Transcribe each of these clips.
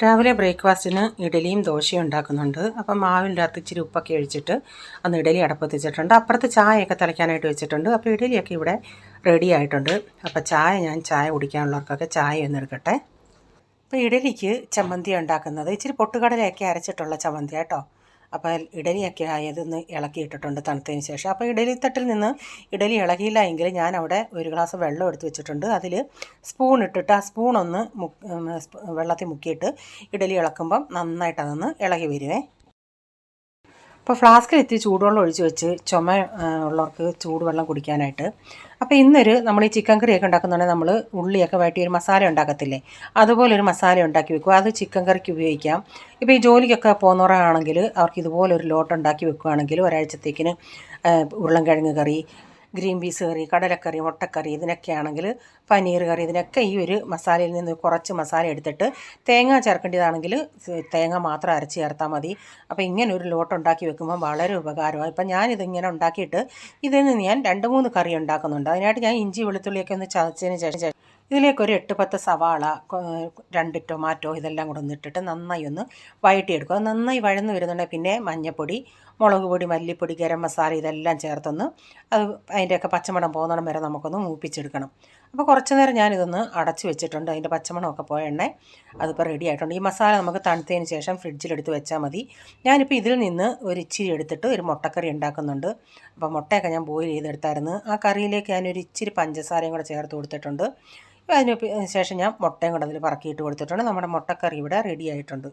രാവിലെ ബ്രേക്ക്ഫാസ്റ്റിന് ഇഡലിയും ദോശയും ഉണ്ടാക്കുന്നുണ്ട്. അപ്പം മാവിൻ്റെ അകത്ത് ഇച്ചിരി ഉപ്പൊക്കെ ഒഴിച്ചിട്ട് അന്ന് ഇഡലി അടപ്പത്ത് വെച്ചിട്ടുണ്ട്. അപ്പുറത്ത് ചായയൊക്കെ തിളയ്ക്കാനായിട്ട് വെച്ചിട്ടുണ്ട്. അപ്പോൾ ഇഡലിയൊക്കെ ഇവിടെ റെഡി ആയിട്ടുണ്ട്. അപ്പോൾ ഞാൻ ചായ കുടിക്കാനുള്ളവർക്കൊക്കെ ചായ ഒന്ന് എടുക്കട്ടെ. അപ്പോൾ ഇഡലിക്ക് ചമ്മന്തി ഉണ്ടാക്കുന്നത് ഇച്ചിരി പൊട്ടുകടലയൊക്കെ അരച്ചിട്ടുള്ള ചമ്മന്തി കേട്ടോ. അപ്പോൾ ഇഡലിയൊക്കെ ആയതൊന്ന് ഇളക്കിയിട്ടിട്ടുണ്ട് തണുത്തതിന് ശേഷം. അപ്പോൾ ഇഡലിത്തട്ടിൽ നിന്ന് ഇഡലി ഇളകിയില്ല എങ്കിൽ ഞാൻ അവിടെ ഒരു ഗ്ലാസ് വെള്ളം എടുത്ത് വെച്ചിട്ടുണ്ട്. അതിൽ സ്പൂൺ ഇട്ടിട്ട് ആ സ്പൂണൊന്ന് വെള്ളത്തിൽ മുക്കിയിട്ട് ഇഡലി ഇളക്കുമ്പം നന്നായിട്ട് അതൊന്ന് ഇളകി വരുവേ. അപ്പോൾ ഫ്ലാസ്കിൽ എത്തി ചൂടുവെള്ളം ഒഴിച്ച് വെച്ച് ചുമ ഉള്ളവർക്ക് ചൂടുവെള്ളം കുടിക്കാനായിട്ട്. അപ്പോൾ നമ്മൾ ഈ ചിക്കൻ കറിയൊക്കെ ഉണ്ടാക്കുന്നുണ്ടെങ്കിൽ നമ്മൾ ഉള്ളിയൊക്കെ വഴറ്റി ഒരു മസാല ഉണ്ടാക്കത്തില്ലേ, അതുപോലൊരു മസാല ഉണ്ടാക്കി വെക്കുക. അത് ചിക്കൻ കറിക്ക് ഉപയോഗിക്കാം. ഇപ്പോൾ ഈ ജോലിക്കൊക്കെ പോകുന്നവരാണെങ്കിൽ അവർക്ക് ഇതുപോലൊരു ലോട്ട് ഉണ്ടാക്കി വെക്കുകയാണെങ്കിൽ ഒരാഴ്ചത്തേക്കിന് ഉരുളൻകിഴങ്ങ് കറി, ഗ്രീൻ പീസ് കറി, കടലക്കറി, മുട്ടക്കറി, ഇതിനൊക്കെ ആണെങ്കിൽ പനീർ കറി, ഇതിനൊക്കെ ഈ ഒരു മസാലയിൽ നിന്ന് കുറച്ച് മസാല എടുത്തിട്ട് തേങ്ങ ചേർക്കേണ്ടതാണെങ്കിൽ തേങ്ങ മാത്രം അരച്ച് ചേർത്താൽ മതി. അപ്പോൾ ഇങ്ങനെ ഒരു ലോട്ട് ഉണ്ടാക്കി വെക്കുമ്പോൾ വളരെ ഉപകാരമാണ്. ഇപ്പം ഞാനിതിങ്ങനെ ഉണ്ടാക്കിയിട്ട് ഇതിൽ നിന്ന് ഞാൻ 2-3 കറി ഉണ്ടാക്കുന്നുണ്ട്. അതിനായിട്ട് ഞാൻ ഇഞ്ചി വെളുത്തുള്ളിയൊക്കെ ഒന്ന് ചതച്ചതിന് ശേഷം ഇതിലേക്കൊരു 8-10 സവാള, 2 ടൊമാറ്റോ ഇതെല്ലാം കൂടെ ഒന്നിട്ടിട്ട് നന്നായി ഒന്ന് വഴറ്റിയെടുക്കും. അത് നന്നായി വഴന്ന് വരുന്നുണ്ടെങ്കിൽ പിന്നെ മഞ്ഞൾപ്പൊടി, മുളക് പൊടി, മല്ലിപ്പൊടി, ഗരം മസാല ഇതെല്ലാം ചേർത്തൊന്ന് അതിൻ്റെയൊക്കെ പച്ചമണം പോകുന്നിടം വരെ നമുക്കൊന്ന് മൂപ്പിച്ചെടുക്കണം. അപ്പോൾ കുറച്ച് നേരം ഞാനിതൊന്ന് അടച്ച് വെച്ചിട്ടുണ്ട്. അതിൻ്റെ പച്ചമണമൊക്കെ പോയ എണ്ണ അതിപ്പോൾ റെഡി ആയിട്ടുണ്ട്. ഈ മസാല നമുക്ക് തണുത്തതിന് ശേഷം ഫ്രിഡ്ജിലെടുത്ത് വെച്ചാൽ മതി. ഞാനിപ്പോൾ ഇതിൽ നിന്ന് ഒരു ഇച്ചിരി എടുത്തിട്ട് ഒരു മുട്ടക്കറി ഉണ്ടാക്കുന്നുണ്ട്. അപ്പോൾ മുട്ടയൊക്കെ ഞാൻ ബോയിൽ ചെയ്തെടുത്തായിരുന്നു. ആ കറിയിലേക്ക് ഞാനൊരു ഇച്ചിരി പഞ്ചസാരയും കൂടെ ചേർത്ത് കൊടുത്തിട്ടുണ്ട്. അതിന് ശേഷം ഞാൻ മുട്ടയും കൂടെ അതിൽ പറക്കിയിട്ട് കൊടുത്തിട്ടുണ്ട്. നമ്മുടെ മുട്ടക്കറി ഇവിടെ റെഡി ആയിട്ടുണ്ട്.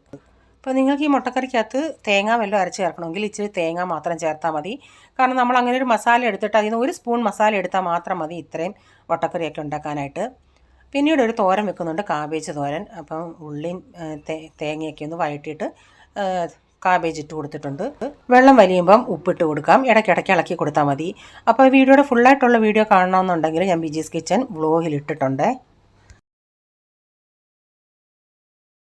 അപ്പോൾ നിങ്ങൾക്ക് ഈ മുട്ടക്കറിക്കകത്ത് തേങ്ങ വല്ലതും അരച്ച് ചേർക്കണമെങ്കിൽ ഇച്ചിരി തേങ്ങ മാത്രം ചേർത്താൽ മതി. കാരണം നമ്മൾ അങ്ങനെ ഒരു മസാല എടുത്തിട്ട് അതിൽ നിന്ന് 1 സ്പൂൺ മസാല എടുത്താൽ മാത്രം മതി ഇത്രയും മുട്ടക്കറിയൊക്കെ ഉണ്ടാക്കാനായിട്ട്. പിന്നീട് ഒരു തോരൻ വെക്കുന്നുണ്ട്, കാബേജ് തോരൻ. അപ്പം ഉള്ളിയും തേങ്ങയൊക്കെ ഒന്ന് വഴറ്റിയിട്ട് കാബേജ് ഇട്ട് കൊടുത്തിട്ടുണ്ട്. വെള്ളം വലിയുമ്പം ഉപ്പിട്ട് കൊടുക്കാം. ഇടയ്ക്കിടയ്ക്ക് ഇളക്കി കൊടുത്താൽ മതി. അപ്പോൾ വീഡിയോയുടെ ഫുള്ളായിട്ടുള്ള വീഡിയോ കാണണമെന്നുണ്ടെങ്കിൽ ഞാൻ ബിജീസ് കിച്ചൻ വ്ലോഗിൽ ഇട്ടിട്ടുണ്ട്.